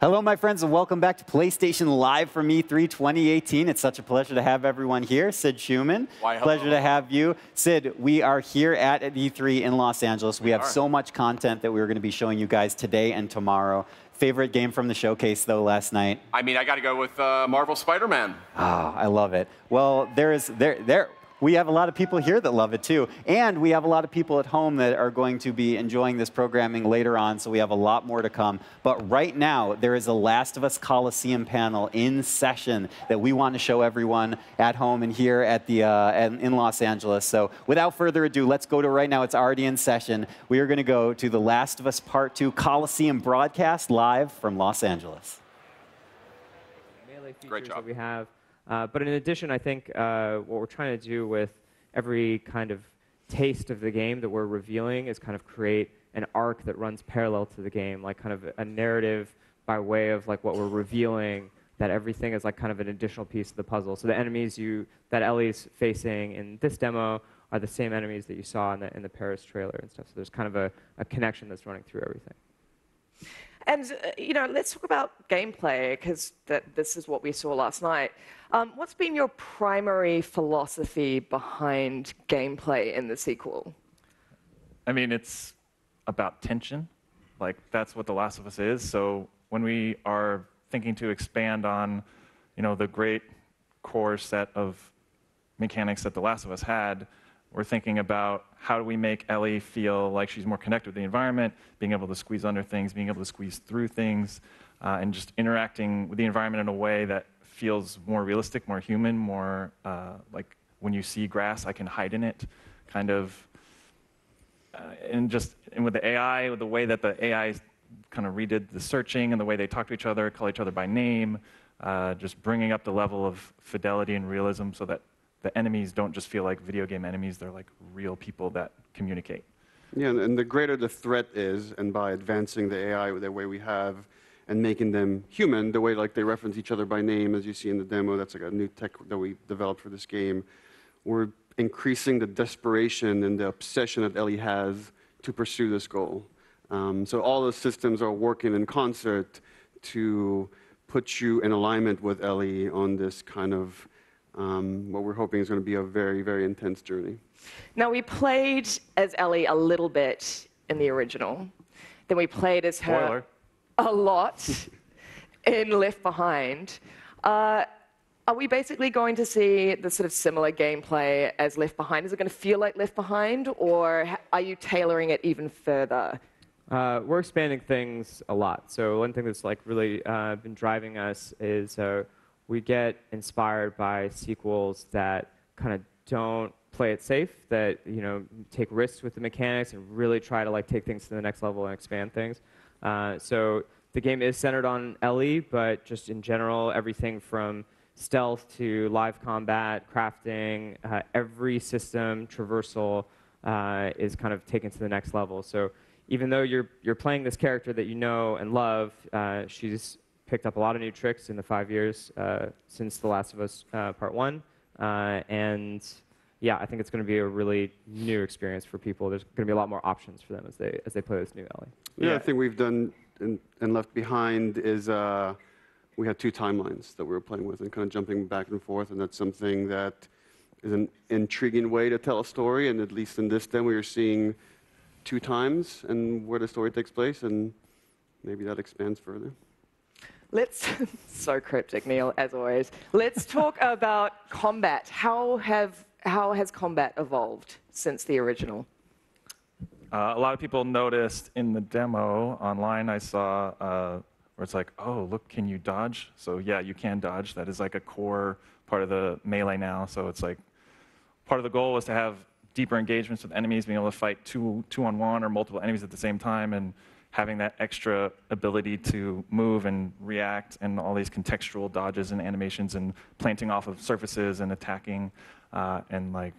Hello, my friends, and welcome back to PlayStation Live from E3 2018. It's such a pleasure to have everyone here. Sid Schumann, pleasure to have you. Sid, we are here at E3 in Los Angeles. We have so much content that we're going to be showing you guys today and tomorrow. Favorite game from the showcase, though, last night? I mean, I got to go with Marvel Spider-Man. Oh, I love it. Well, we have a lot of people here that love it, too. And we have a lot of people at home that are going to be enjoying this programming later on, so we have a lot more to come. But right now, there is a Last of Us Coliseum panel in session that we want to show everyone at home and here at the, in Los Angeles. So without further ado, let's go to right now. It's already in session. We are going to go to the Last of Us Part 2 Coliseum broadcast live from Los Angeles. Great job. That we have. But in addition, I think what we're trying to do with every kind of taste of the game that we're revealing is kind of create an arc that runs parallel to the game, like kind of a narrative by way of like what we're revealing, that everything is like kind of an additional piece of the puzzle. So the enemies that Ellie's facing in this demo are the same enemies that you saw in the Paris trailer and stuff. So there's kind of a connection that's running through everything. And, you know, let's talk about gameplay, because this is what we saw last night. What's been your primary philosophy behind gameplay in the sequel? I mean, it's about tension. Like, that's what The Last of Us is. So when we are thinking to expand on, you know, the great core set of mechanics that The Last of Us had, we're thinking about how do we make Ellie feel like she's more connected with the environment, being able to squeeze under things, being able to squeeze through things, and just interacting with the environment in a way that feels more realistic, more human, more like when you see grass, I can hide in it, kind of. And with the AI, with the way that the AI kind of redid the searching and the way they talk to each other, call each other by name, just bringing up the level of fidelity and realism so that the enemies don't just feel like video game enemies, they're like real people that communicate. Yeah, and the greater the threat is, and by advancing the AI the way we have, and making them human, the way like they reference each other by name, as you see in the demo, that's like a new tech that we developed for this game, we're increasing the desperation and the obsession that Ellie has to pursue this goal. So all the systems are working in concert to put you in alignment with Ellie on this kind of what we're hoping is going to be a very, very intense journey. Now, we played as Ellie a little bit in the original. Then we played as her Spoiler. A lot in Left Behind. Are we basically going to see the sort of similar gameplay as Left Behind? Is it going to feel like Left Behind, or are you tailoring it even further? We're expanding things a lot. So one thing that's like really been driving us is we get inspired by sequels that kind of don't play it safe, that take risks with the mechanics and really try to like take things to the next level and expand things. So the game is centered on Ellie, but just in general, everything from stealth to live combat, crafting, every system traversal is kind of taken to the next level. So even though you're playing this character that you know and love, she's picked up a lot of new tricks in the 5 years since The Last of Us Part 1. And yeah, I think it's going to be a really new experience for people. There's going to be a lot more options for them as they play this new Ellie. Yeah, I think we've done in Left Behind is we had 2 timelines that we were playing with and kind of jumping back and forth, and that's something that is an intriguing way to tell a story, and at least in this demo we're seeing 2 times and where the story takes place, and maybe that expands further. So cryptic, Neil, as always. Let's talk about combat. How has combat evolved since the original? A lot of people noticed in the demo online I saw where it's like, oh, look, can you dodge? So yeah, you can dodge. That is like a core part of the melee now. So it's like part of the goal was to have deeper engagements with enemies, being able to fight two-on-one or multiple enemies at the same time, and having that extra ability to move and react and all these contextual dodges and animations and planting off of surfaces and attacking and like,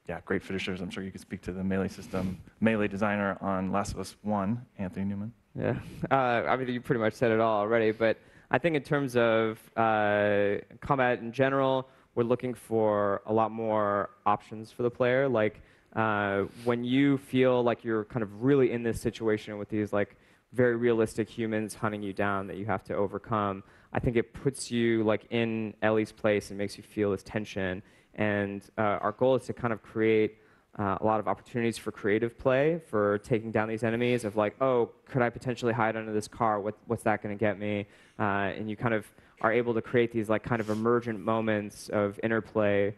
yeah, great finishers. I'm sure you could speak to the melee designer on Last of Us 1, Anthony Newman. Yeah, I mean, you pretty much said it all already, but I think in terms of combat in general, we're looking for a lot more options for the player. Like when you feel like you're kind of really in this situation with these like very realistic humans hunting you down that you have to overcome. I think it puts you like in Ellie's place and makes you feel this tension. And our goal is to kind of create a lot of opportunities for creative play, for taking down these enemies of like, oh, could I potentially hide under this car? What's that going to get me? And you kind of are able to create these like kind of emergent moments of interplay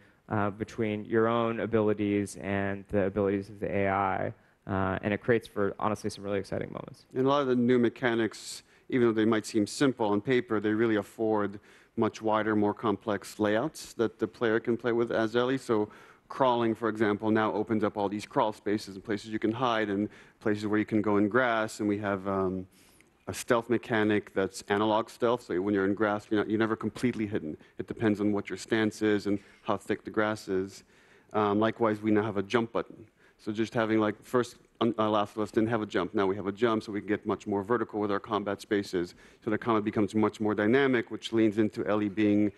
between your own abilities and the abilities of the AI. And it creates, for honestly, some really exciting moments. And a lot of the new mechanics, even though they might seem simple on paper, they really afford much wider, more complex layouts that the player can play with as Ellie. So crawling, for example, now opens up all these crawl spaces and places you can hide and places where you can go in grass. And we have a stealth mechanic that's analog stealth. So when you're in grass, you're never completely hidden. It depends on what your stance is and how thick the grass is. Likewise, we now have a jump button. So just having, like, first, Last of Us didn't have a jump. Now we have a jump, so we can get much more vertical with our combat spaces. So the combat becomes much more dynamic, which leans into Ellie being,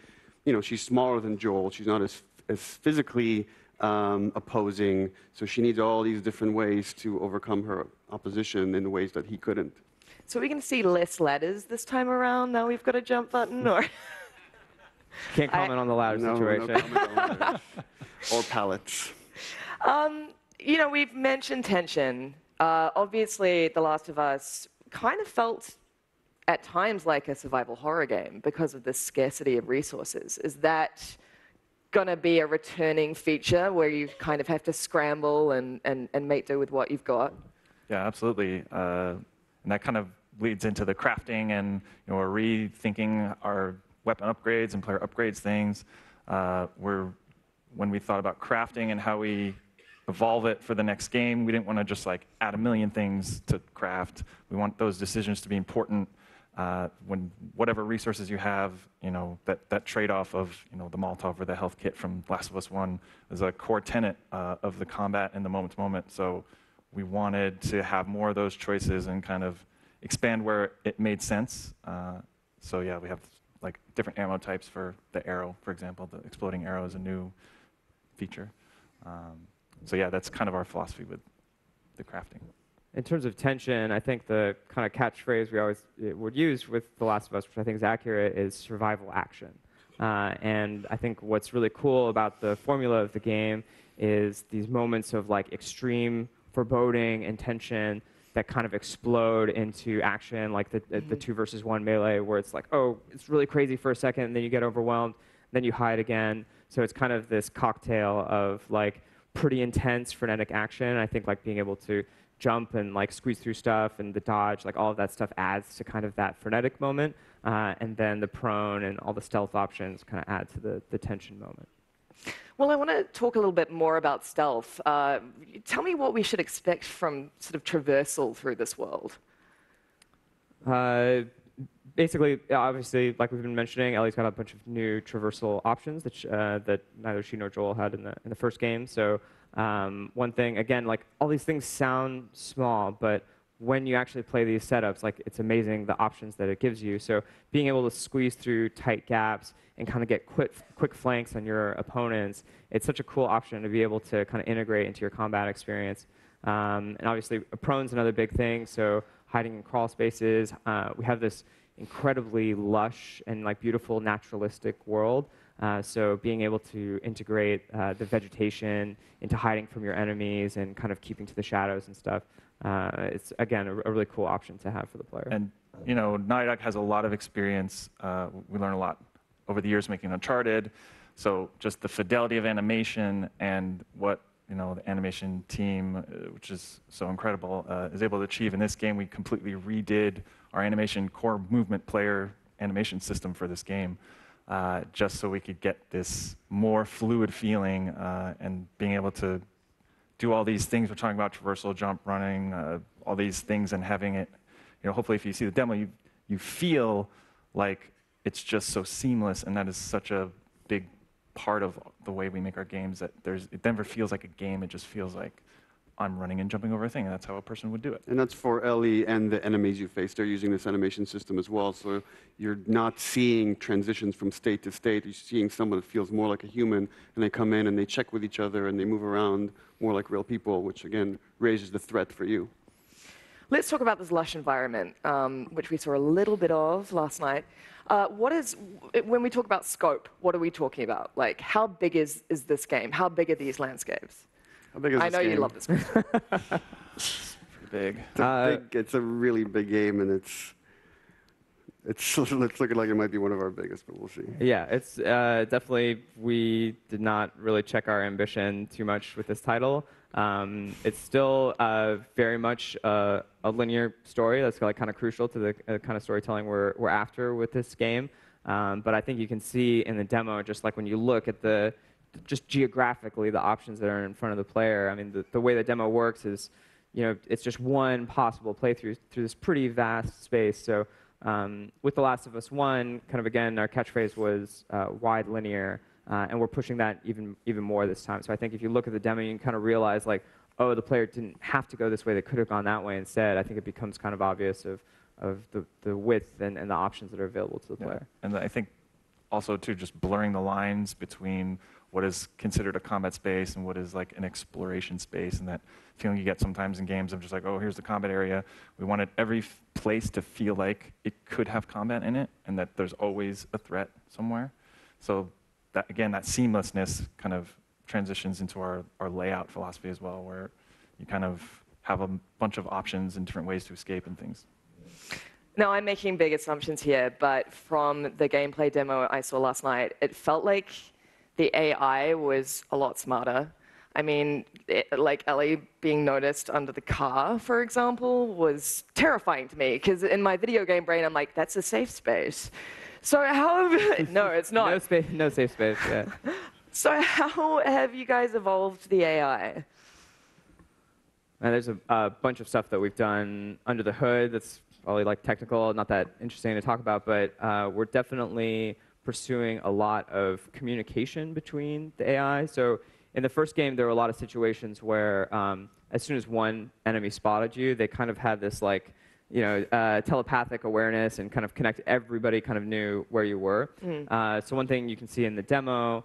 she's smaller than Joel. She's not as physically opposing. So she needs all these different ways to overcome her opposition in ways that he couldn't. So are we going to see less ladders this time around now we've got a jump button? Or Can't comment on the ladder situation. No comment on ladders. Or pallets. We've mentioned tension. Obviously, The Last of Us kind of felt at times like a survival horror game because of the scarcity of resources. Is that going to be a returning feature where you kind of have to scramble and make do with what you've got? Yeah, absolutely. And that kind of leads into the crafting, and we're rethinking our weapon upgrades and player upgrades things. When we thought about crafting and how we evolve it for the next game, we didn't want to just like add a million things to craft. We want those decisions to be important when whatever resources you have, that trade-off of the Molotov or the health kit from Last of Us 1 is a core tenet of the combat in the moment-to-moment. So we wanted to have more of those choices and kind of expand where it made sense. So yeah, we have like different ammo types for the arrow, for example. The exploding arrow is a new feature. So yeah, that's kind of our philosophy with the crafting. In terms of tension, I think the kind of catchphrase we always would use with The Last of Us, which I think is accurate, is survival action. And I think what's really cool about the formula of the game is these moments of like extreme foreboding and tension that kind of explode into action, like the 2 versus 1 melee, where it's like, oh, it's really crazy for a second, and then you get overwhelmed, then you hide again. So it's kind of this cocktail of like pretty intense frenetic action. I think like being able to jump and like squeeze through stuff and the dodge, like all of that stuff adds to kind of that frenetic moment. And then the prone and all the stealth options kind of add to the tension moment. Well, I want to talk a little bit more about stealth. Tell me what we should expect from sort of traversal through this world. Basically, obviously, like we've been mentioning, Ellie's got a bunch of new traversal options that neither she nor Joel had in the first game. So one thing, again, like all these things sound small, but when you actually play these setups, like it's amazing the options that it gives you. So being able to squeeze through tight gaps and kind of get quick flanks on your opponents, it's such a cool option to be able to kind of integrate into your combat experience. And obviously, prone's another big thing. So hiding in crawl spaces, we have this incredibly lush and like beautiful naturalistic world. So being able to integrate the vegetation into hiding from your enemies and kind of keeping to the shadows and stuff, it's again a really cool option to have for the player. And Naughty Dog has a lot of experience. We learn a lot over the years making Uncharted. So just the fidelity of animation and what the animation team, which is so incredible, is able to achieve in this game. We completely redid our animation core movement player animation system for this game, just so we could get this more fluid feeling and being able to do all these things. We're talking about traversal, jump, running, all these things, and having it, hopefully if you see the demo, you feel like it's just so seamless, and that is such a big part of the way we make our games, that it never feels like a game. It just feels like I'm running and jumping over a thing, and that's how a person would do it. And that's for Ellie and the enemies you face. They're using this animation system as well, so you're not seeing transitions from state to state. You're seeing someone that feels more like a human, and they come in and they check with each other and they move around more like real people, which again raises the threat for you. Let's talk about this lush environment, which we saw a little bit of last night. When we talk about scope, what are we talking about? Like, how big is this game? How big are these landscapes? How big is this game? I know you love this question. Big. It's a really big game, and it's looking like it might be one of our biggest, but we'll see. Yeah, it's definitely, we did not really check our ambition too much with this title. It's still very much a linear story that's like kind of crucial to the kind of storytelling we're after with this game. But I think you can see in the demo, just like when you look at just geographically the options that are in front of the player. I mean, the way the demo works is, it's just one possible playthrough through this pretty vast space. So with The Last of Us 1, kind of again, our catchphrase was wide linear. And we're pushing that even more this time. So I think if you look at the demo, you can kind of realize, like, oh, the player didn't have to go this way. They could have gone that way instead. I think it becomes kind of obvious of the width and the options that are available to the player. And I think also, too, just blurring the lines between what is considered a combat space and what is like an exploration space, and that feeling you get sometimes in games of just like, oh, here's the combat area. We wanted every place to feel like it could have combat in it, and that there's always a threat somewhere. So that, again, that seamlessness kind of transitions into our layout philosophy as well, where you kind of have a bunch of options and different ways to escape and things. Now, I'm making big assumptions here, but from the gameplay demo I saw last night, it felt like the AI was a lot smarter. I mean, like Ellie being noticed under the car, for example, was terrifying to me, because in my video game brain, I'm like, that's a safe space. So how have, no, it's not. No safe space, yeah. So how have you guys evolved the AI? And there's a bunch of stuff that we've done under the hood that's probably like technical, not that interesting to talk about, but we're definitely pursuing a lot of communication between the AI. So in the first game, there were a lot of situations where as soon as one enemy spotted you, they kind of had this like, telepathic awareness and kind of everybody kind of knew where you were. So one thing you can see in the demo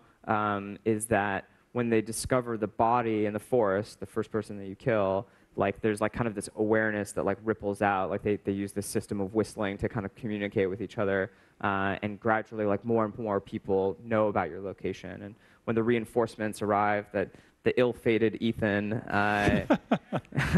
is that when they discover the body in the forest, the first person that you kill, like there's like kind of this awareness that like ripples out. Like they use this system of whistling to kind of communicate with each other, and gradually like more and more people know about your location. And when the reinforcements arrive, that the ill-fated Ethan,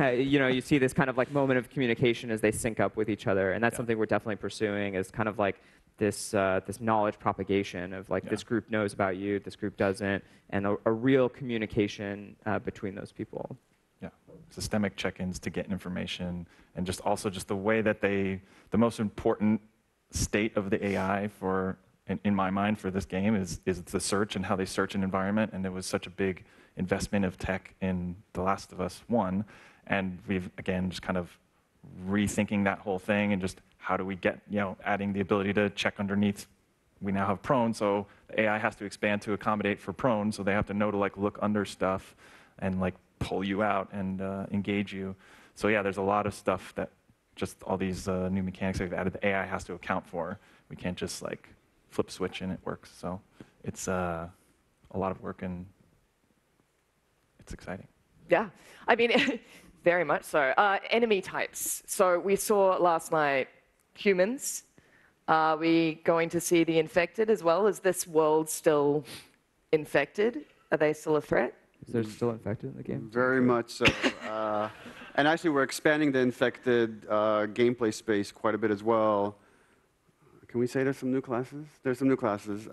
you see this kind of like moment of communication as they sync up with each other, and that's something we're definitely pursuing, is kind of like this knowledge propagation of like this group knows about you, this group doesn't, and a real communication between those people. Yeah, systemic check-ins to get information, and just also just the way that the most important state of the AI for, in my mind, for this game is the search and how they search an environment, and there was such a big investment of tech in The Last of Us 1, and we've, again, just kind of rethinking that whole thing, and just how do we get, adding the ability to check underneath. We now have prone, so the AI has to expand to accommodate for prone, so they have to know to like look under stuff and like pull you out and engage you. So yeah, there's a lot of stuff that just all these new mechanics that we've added, the AI has to account for. We can't just like flip switch and it works. So it's a lot of work, and it's exciting. Yeah, I mean, very much so. Enemy types. So we saw last night humans. Are we going to see the infected as well? Is this world still infected? Are they still a threat? Is there still infected in the game? Very much so. And actually, we're expanding the infected gameplay space quite a bit as well. Can we say there's some new classes? There's some new classes.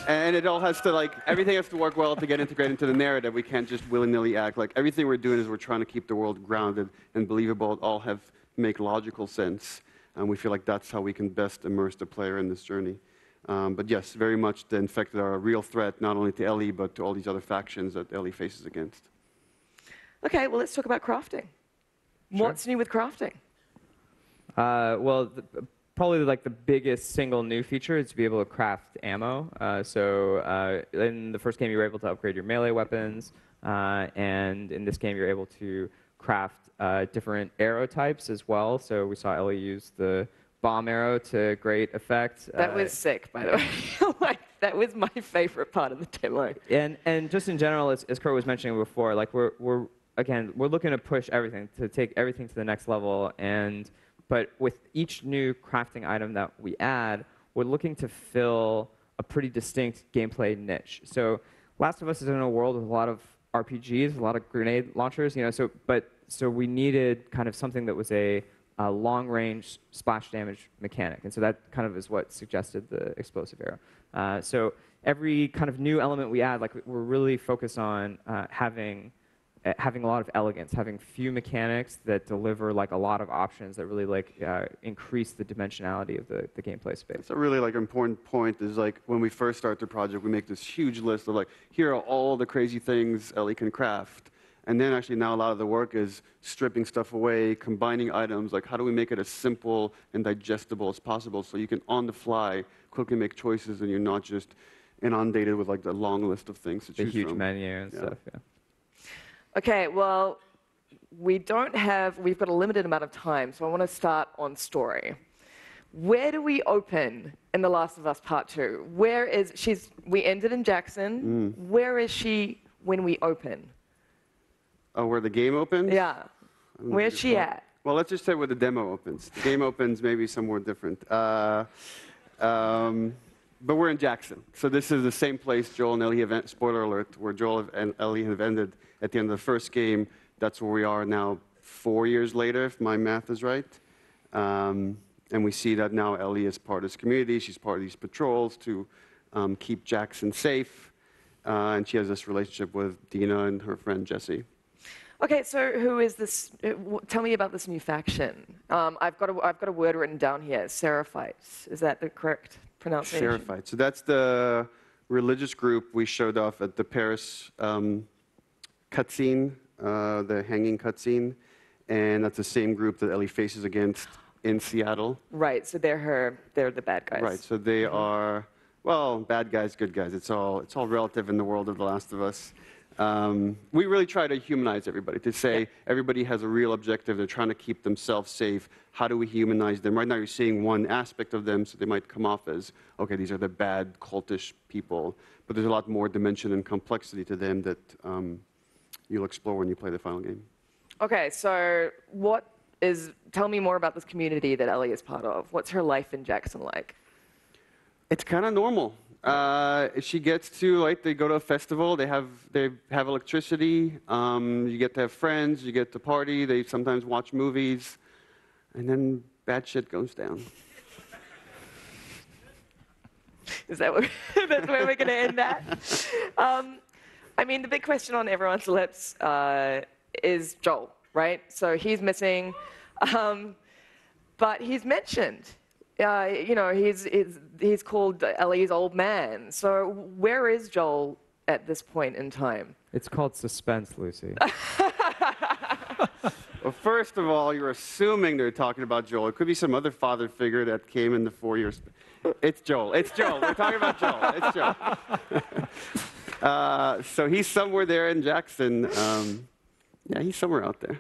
And it all has to, like, everything has to work well to get integrated into the narrative. We can't just willy-nilly act. Like, everything we're doing is we're trying to keep the world grounded and believable. It all make logical sense. And we feel like that's how we can best immerse the player in this journey. But yes, very much the infected are a real threat, not only to Ellie, but to all these other factions that Ellie faces against. Okay, well, let's talk about crafting. Sure. What's new with crafting? Well, probably like the biggest single new feature is to be able to craft ammo. So in the first game, you were able to upgrade your melee weapons, and in this game, you're able to craft different arrow types as well. So we saw Ellie use the bomb arrow to great effect. That was sick, by the way. Like, that was my favorite part of the demo. And just in general, as Kurt was mentioning before, like we're again, we're looking to push everything, to take everything to the next level. But with each new crafting item that we add, we're looking to fill a pretty distinct gameplay niche. So Last of Us is in a world with a lot of RPGs, a lot of grenade launchers, so we needed kind of something that was a long-range splash damage mechanic. And so that kind of is what suggested the explosive arrow. So every kind of new element we add, like we're really focused on having a lot of elegance, having few mechanics that deliver like a lot of options that really increase the dimensionality of the gameplay space. It's a really important point is like when we first start the project, we make this huge list of like, here are all the crazy things Ellie can craft. And then actually now a lot of the work is stripping stuff away, combining items, like how do we make it as simple and digestible as possible so you can on the fly quickly make choices and you're not just inundated with like the long list of things to choose from. The huge menu and stuff, yeah. Okay, well, we've got a limited amount of time, so I want to start on story. Where do we open in The Last of Us Part 2? We ended in Jackson. Where is she when we open? Oh, where the game opens? Yeah. Where's she at? Well, let's just say where the demo opens. The game opens maybe somewhere different. But we're in Jackson. So this is the same place Joel and Ellie spoiler alert, where Joel and Ellie have ended at the end of the first game. That's where we are now 4 years later, if my math is right. And we see that now Ellie is part of this community. She's part of these patrols to keep Jackson safe. And she has this relationship with Dina and her friend Jesse. Okay, so who is this? Tell me about this new faction. I've got a word written down here, Seraphites. Is that the correct pronunciation? Seraphites. So that's the religious group we showed off at the Paris cutscene, the hanging cutscene. And that's the same group that Ellie faces against in Seattle. Right, so they're the bad guys. Right, so they are, well, bad guys, good guys. It's all relative in the world of The Last of Us. We really try to humanize everybody, to say everybody has a real objective. They're trying to keep themselves safe. How do we humanize them? Right now you're seeing one aspect of them, so they might come off as, okay, these are the bad, cultish people. But there's a lot more dimension and complexity to them that you'll explore when you play the final game. Okay, so tell me more about this community that Ellie is part of. What's her life in Jackson like? It's kind of normal. She gets to, they go to a festival, they have electricity, you get to have friends, you get to party, they sometimes watch movies, and then bad shit goes down. Is that that's where we're going to end that? I mean, the big question on everyone's lips is Joel, right? So he's missing, but he's mentioned. He's called Ellie's old man. So where is Joel at this point in time? It's called suspense, Lucy. Well, first of all, you're assuming they're talking about Joel. It could be some other father figure that came in the 4 years. It's Joel. It's Joel. We're talking about Joel. It's Joel. So he's somewhere there in Jackson. Yeah, he's somewhere out there.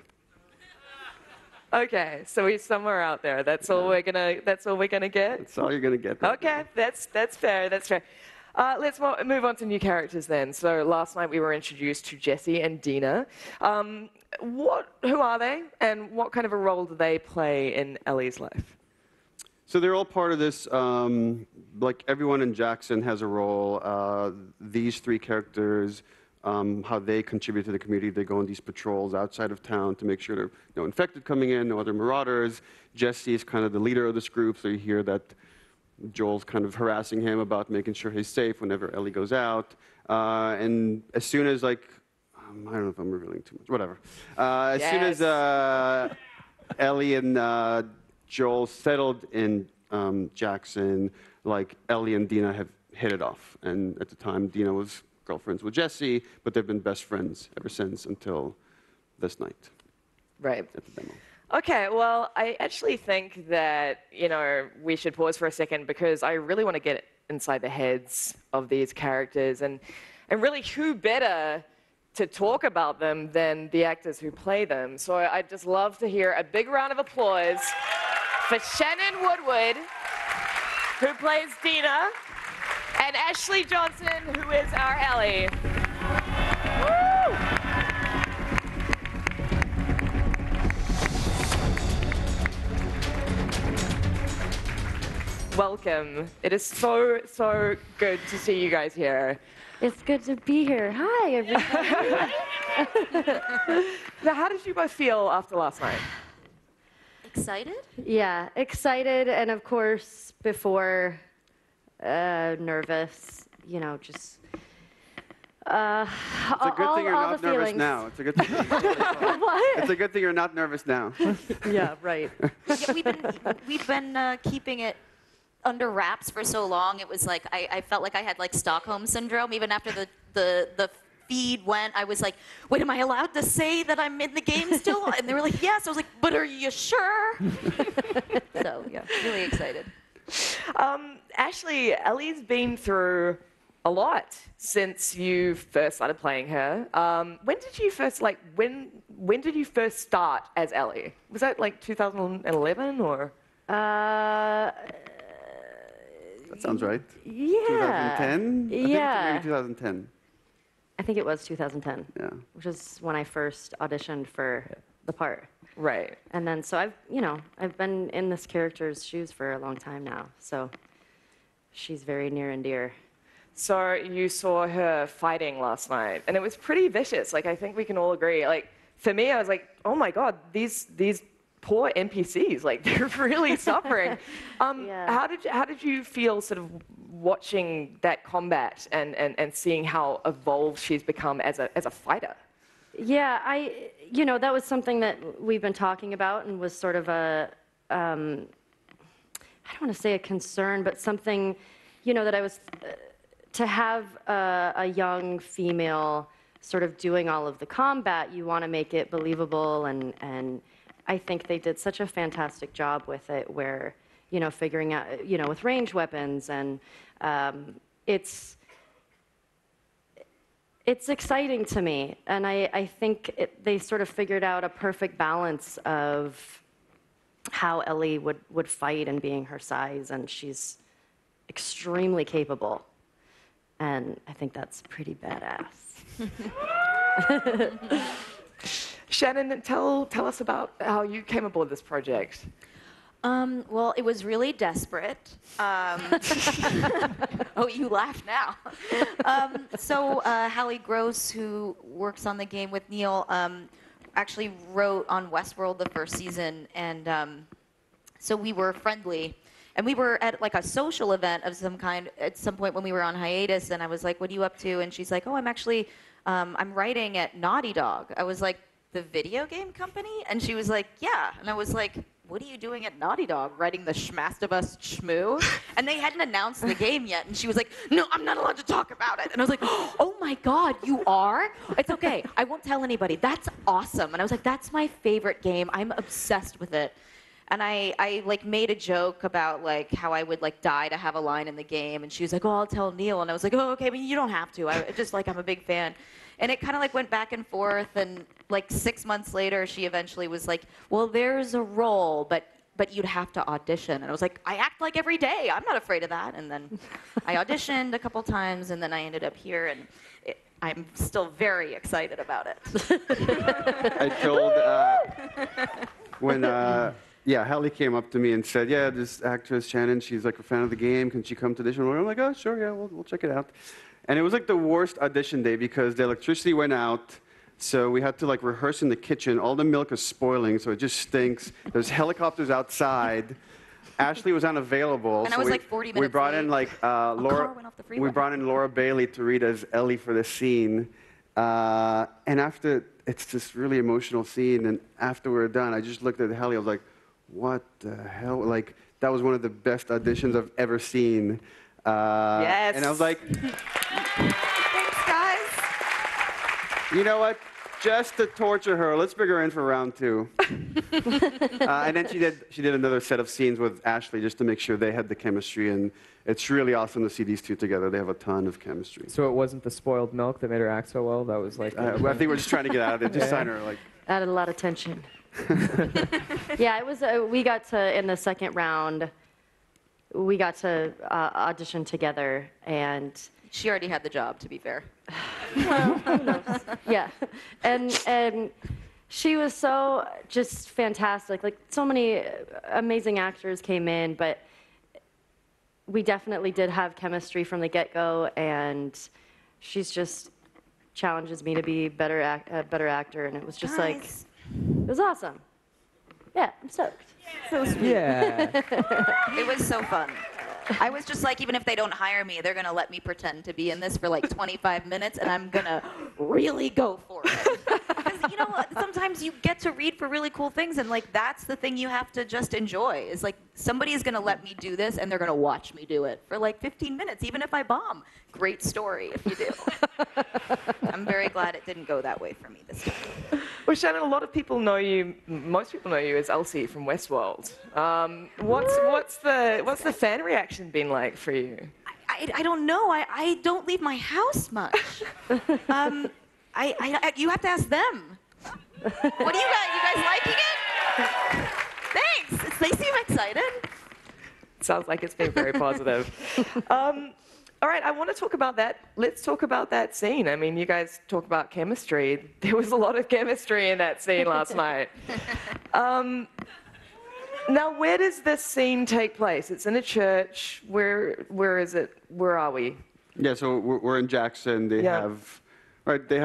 Okay, so he's somewhere out there. That's all we're gonna get. That's all you're gonna get. Okay, that's fair. That's fair. Let's move on to new characters then. So last night we were introduced to Jesse and Dina. Who are they, and what kind of a role do they play in Ellie's life? So they're all part of this. Like everyone in Jackson has a role. These three characters. How they contribute to the community. They go on these patrols outside of town to make sure there are no infected coming in, no other marauders. Jesse is kind of the leader of this group, so you hear that Joel's kind of harassing him about making sure he's safe whenever Ellie goes out. And as soon as, I don't know if I'm revealing too much, whatever. As soon as Ellie and Joel settled in Jackson, Ellie and Dina have hit it off. And at the time, Dina was girlfriends with Jesse, but they've been best friends ever since until this night. Right. At the demo. Okay, well, I actually think that, we should pause for a second because I really want to get inside the heads of these characters and really who better to talk about them than the actors who play them. So I'd just love to hear a big round of applause for Shannon Woodward, who plays Dina, and Ashley Johnson, who is our Ellie. Woo! welcome. It is so, so good to see you guys here. It's good to be here. Hi, everybody. Now, how did you both feel after last night? Excited? Yeah, excited, and of course, before, nervous, you know, just... It's a good thing you're not nervous now. It's a good thing. What? It's a good thing you're not nervous now. Yeah, right. Yeah, we've been keeping it under wraps for so long. It was like I felt like I had like Stockholm syndrome. Even after the feed went, I was like, wait, am I allowed to say that I'm in the game still? And they were like, yes. I was like, but are you sure? So yeah, really excited. Ashley, Ellie's been through a lot since you first started playing her. When did you first when did you first start as Ellie? Was that like 2011 or? That sounds right. Yeah. 2010? Yeah. Maybe 2010. I think it was 2010. Yeah. Which is when I first auditioned for the part. Right. And then, so I've been in this character's shoes for a long time now. So she's very near and dear. So you saw her fighting last night, and it was pretty vicious. Like, I think we can all agree. Like, for me, I was like, oh my God, these poor NPCs, like, they're really suffering. Yeah. How did you feel sort of watching that combat and seeing how evolved she's become as a fighter? Yeah, that was something that we've been talking about and was sort of a, I don't want to say a concern, but something, that I was, to have a young female sort of doing all of the combat, you want to make it believable, and I think they did such a fantastic job with it where, figuring out, with ranged weapons, and it's exciting to me, and I think they sort of figured out a perfect balance of how Ellie would fight and being her size, and she's extremely capable, and I think that's pretty badass. Shannon, tell us about how you came aboard this project. Well, it was really desperate. Oh, you laugh now. So Hallie Gross, who works on the game with Neil, actually wrote on Westworld the first season, and so we were friendly. And we were at like a social event of some kind at some point when we were on hiatus, and I was like, what are you up to? And she's like, oh, I'm actually, I'm writing at Naughty Dog. I was like, the video game company? And she was like, yeah. And I was like, what are you doing at Naughty Dog, writing the Schmastabus Schmoo? And they hadn't announced the game yet. And she was like, no, I'm not allowed to talk about it. And I was like, oh my God, you are? It's okay, I won't tell anybody. That's awesome. And I was like, that's my favorite game. I'm obsessed with it. And I like made a joke about like how I would like die to have a line in the game. And she was like, oh, I'll tell Neil. And I was like, oh, okay, but you don't have to. I just like, I'm a big fan. And it kind of like went back and forth, and like 6 months later, she eventually was like, well, there's a role, but you'd have to audition. And I was like, I act like every day. I'm not afraid of that. And then I auditioned a couple times, and then I ended up here, and I'm still very excited about it. I told, when Hallie came up to me and said, yeah, this actress, Shannon, she's like a fan of the game. Can she come to audition? I'm like, oh, sure, yeah, we'll check it out. And it was like the worst audition day because the electricity went out, so we had to like rehearse in the kitchen. All the milk is spoiling, so it just stinks. There's helicopters outside. Ashley was unavailable. And I was like 40 minutes We brought late. in like Laura. We brought in Laura Bailey to read as Ellie for this scene. And after, it's this really emotional scene. And after we were done, I just looked at Hallie. I was like, what the hell? Like, that was one of the best auditions I've ever seen. Yes. And I was like, Thanks, guys. you know what? Just to torture her, let's bring her in for round 2. And then she did another set of scenes with Ashley just to make sure they had the chemistry. And it's really awesome to see these two together. They have a ton of chemistry. So it wasn't the spoiled milk that made her act so well? That was like... I think we're just trying to get out of it. Just sign her like... Added a lot of tension. Yeah, it was. We got to, in the second round, we got to audition together, and She already had the job, to be fair. well, who knows? Yeah, and she was so just fantastic. Like, so many amazing actors came in, but we definitely did have chemistry from the get-go, and she's just challenges me to be a better actor, and it was just like, it was awesome. Yeah, I'm stoked. So sweet. Yeah. It was so fun. I was just like, even if they don't hire me, they're gonna let me pretend to be in this for like 25 minutes, and I'm gonna really go for it. Because you know what? Sometimes you get to read for really cool things, and like that's the thing you have to just enjoy. Is like somebody is gonna let me do this, and they're gonna watch me do it for like 15 minutes, even if I bomb. Great story if you do. I'm very glad it didn't go that way for me this time. Well, Shannon, a lot of people know you. Most people know you as Elsie from Westworld. What's the fan reaction been like for you? I don't know. I don't leave my house much. You have to ask them. What do you guys? You guys liking it? Thanks. They seem excited. Sounds like it's been very positive. All right, I want to talk about that. Let's talk about that scene. I mean, you guys talk about chemistry. There was a lot of chemistry in that scene last night. Now, where does this scene take place? It's in a church. Where is it? Where are we? Yeah, so we're in Jackson. They have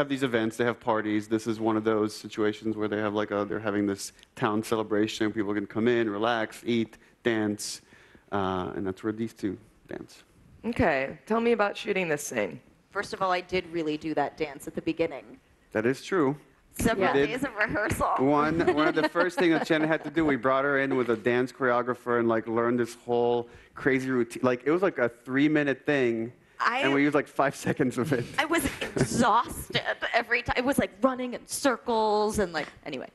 these events. They have parties. This is one of those situations where they have they're having this town celebration. People can come in, relax, eat, dance, and that's where these two dance. Okay, tell me about shooting this scene. First of all, I did really do that dance at the beginning. That is true. Several days of rehearsal. One of the first things that Shannon had to do, we brought her in with a dance choreographer and learned this whole crazy routine. It was like a 3-minute thing, and we used 5 seconds of it. I was exhausted every time. It was running in circles and anyway.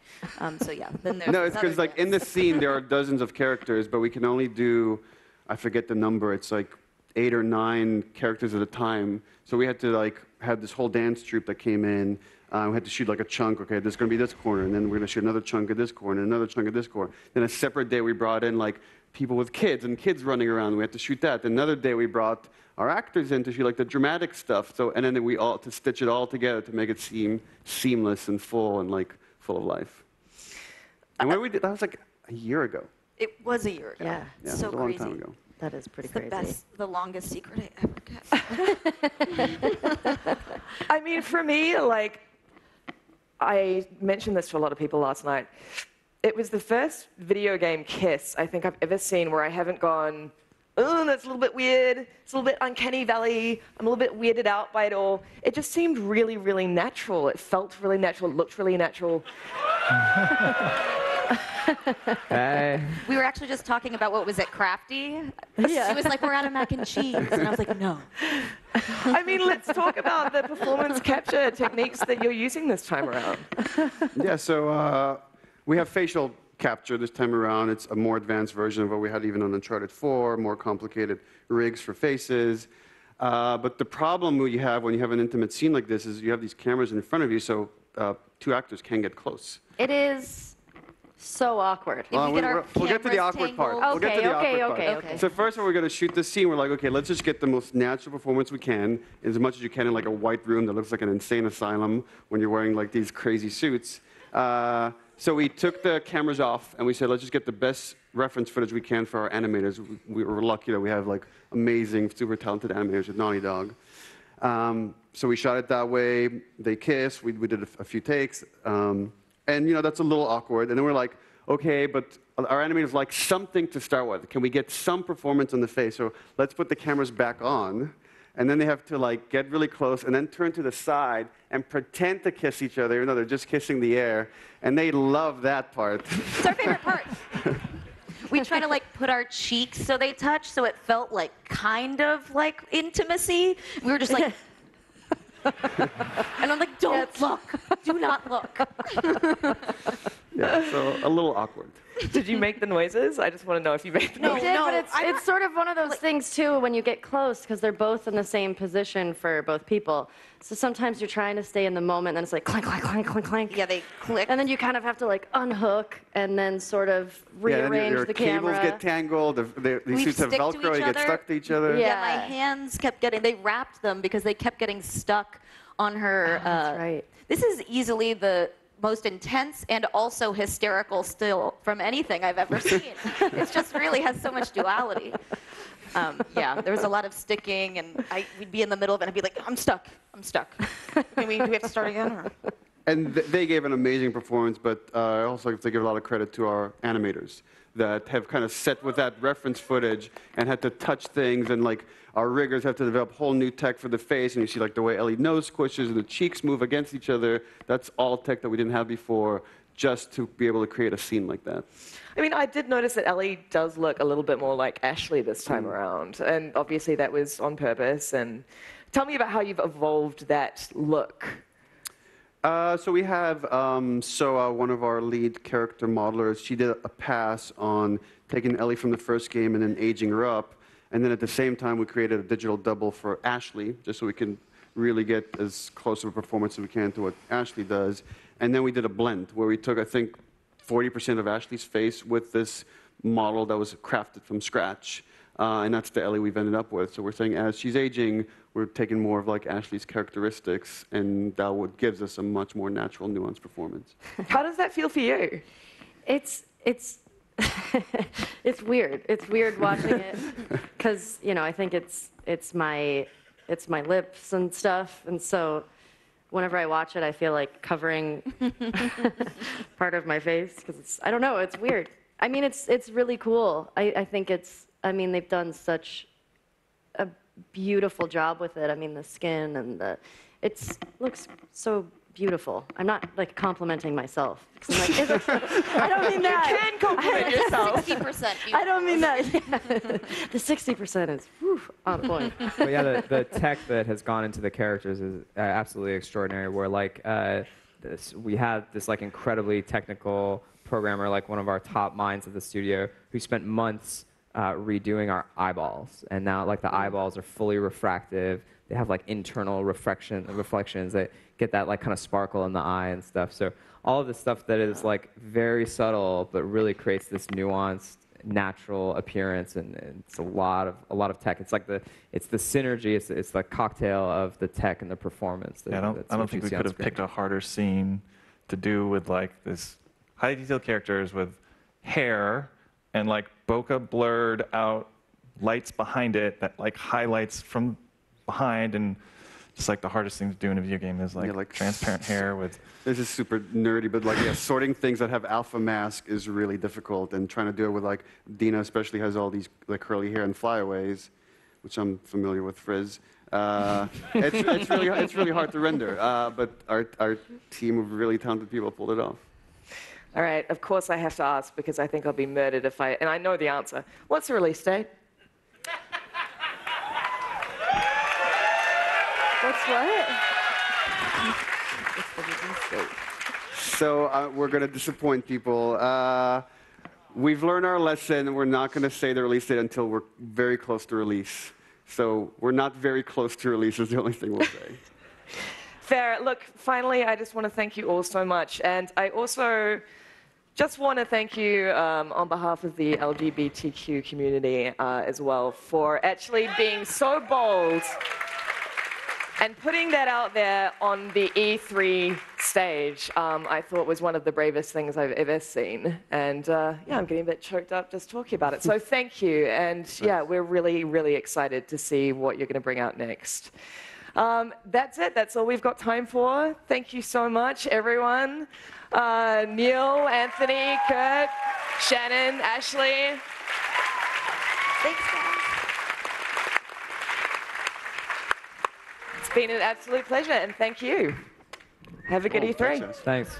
So yeah. Then there's no, it's because in the scene there are dozens of characters, but we can only do, I forget the number. It's 8 or 9 characters at a time. So we had to have this whole dance troupe that came in. We had to shoot a chunk. Okay, there's going to be this corner, and then we're going to shoot another chunk at this corner, and another chunk at this corner. Then a separate day we brought in people with kids and kids running around. We had to shoot that. Then another day we brought our actors in to shoot the dramatic stuff. So and then to stitch it all together to make it seem seamless and full and full of life. And when we did that was a year ago. It was a year ago. Yeah, so it was a long crazy. time ago. That is pretty It's crazy. the longest secret I ever kept. I mean, for me, I mentioned this to a lot of people last night. It was the first video game kiss I think I've ever seen where I haven't gone, oh, that's a little bit weird. It's a little bit uncanny valley. I'm a little bit weirded out by it all. It just seemed really, really natural. It felt really natural. It looked really natural. We were actually just talking about what was it, Crafty? Yeah. She was like, we're out of mac and cheese. And I was like, no. I mean, let's talk about the performance capture techniques that you're using this time around. Yeah, so we have facial capture this time around. It's a more advanced version of what we had even on Uncharted 4, more complicated rigs for faces. But the problem you have when you have an intimate scene like this is you have these cameras in front of you, so 2 actors can get close. It is so awkward. We'll get to the awkward part. We'll get to the awkward part. So first when we're going to shoot this scene, we're like, okay, let's just get the most natural performance we can, as much as you can in a white room that looks like an insane asylum when you're wearing these crazy suits. So we took the cameras off and we said, let's just get the best reference footage we can for our animators. We were lucky that we have amazing, super talented animators at Naughty Dog. So we shot it that way. They kissed. We did a few takes. And that's a little awkward. And then we're like, okay, but our animators like something to start with. Can we get some performance on the face? So let's put the cameras back on. And then they have to get really close and then turn to the side and pretend to kiss each other, even though they're just kissing the air. And they love that part. It's our favorite part. We try to put our cheeks so they touch, so it felt kind of like intimacy. We were just like, and I'm like, don't look, do not look. Yeah, so a little awkward. Did you make the noises? I just want to know if you made the noises. We did, but it's sort of one of those things, too, when you get close, because they're both in the same position for both people. So sometimes you're trying to stay in the moment, and then it's like clank, clank, clank, clank, clank. Yeah, they click. And then you kind of have to unhook and then sort of rearrange your the camera. cables get tangled. These suits have Velcro. You get stuck to each other. Yeah, my hands kept they wrapped them because they kept getting stuck on her. That's right. This is easily the most intense and also hysterical still from anything I've ever seen. It just really has so much duality. Yeah, there was a lot of sticking, and we'd be in the middle of it, and I'd be like, I'm stuck. Do we have to start again? Or? And they gave an amazing performance, but I also have to give a lot of credit to our animators that have kind of set with that reference footage and had to touch things, and like our riggers have to develop whole new tech for the face, and you see like the way Ellie nose squishes and the cheeks move against each other. That's all tech that we didn't have before, just to be able to create a scene like that. I mean, I did notice that Ellie does look a little bit more like Ashley this time around, and obviously that was on purpose. And tell me about how you've evolved that look. So we have Soa, one of our lead character modelers. She did a pass on taking Ellie from the first game and then aging her up. And then at the same time, we created a digital double for Ashley, just so we can really get as close of a performance as we can to what Ashley does. And then we did a blend where we took, I think, 40% of Ashley's face with this model that was crafted from scratch. And that's the Ellie we've ended up with. So we're saying as she's aging, we're taking more of like Ashley's characteristics, and that what gives us a much more natural, nuanced performance. How does that feel for you? It's it's weird. It's weird watching it because I think it's my lips and stuff, and so whenever I watch it, I feel like covering part of my face because I don't know. It's weird. I mean, it's really cool. I think they've done such a beautiful job with it. I mean, the skin and it looks so beautiful. I'm not like complimenting myself. I'm like, I don't mean that. You can compliment yourself. 60% beautiful. I don't mean that. The 60% is on point. But yeah, the tech that has gone into the characters is absolutely extraordinary. Where like we had this like incredibly technical programmer, like one of our top minds at the studio, who spent months redoing our eyeballs, and now like the eyeballs are fully refractive. They have like internal reflections that get that like kind of sparkle in the eye and stuff. So all of this stuff that is like very subtle but really creates this nuanced, natural appearance, and it's a lot of tech. It's like the synergy. It's the cocktail of the tech and the performance. I don't think we could have picked a harder scene to do with like this highly detailed characters with hair and like bokeh blurred out lights behind it that like highlights from behind, and just like the hardest thing to do in a video game is like transparent hair with. This is super nerdy, but like sorting things that have alpha mask is really difficult, and trying to do it with like Dina especially has all these like curly hair and flyaways, which I'm familiar with Frizz. It's really hard to render, but our team of really talented people pulled it off. All right, of course I have to ask because I think I'll be murdered and I know the answer. What's the release date? What's what? So we're going to disappoint people. We've learned our lesson. We're not going to say the release date until we're very close to release. So we're not very close to release is the only thing we'll say. Fair. Look, finally, I just want to thank you all so much. And I also just want to thank you on behalf of the LGBTQ community as well for actually being so bold and putting that out there on the E3 stage. I thought was one of the bravest things I've ever seen. And yeah, I'm getting a bit choked up just talking about it. So thank you. And yeah, we're really, really excited to see what you're going to bring out next. That's it. That's all we've got time for. Thank you so much, everyone. Neil, Anthony, Kurt, Shannon, Ashley. Thanks, guys. It's been an absolute pleasure, and thank you. Have a good E3. Thanks.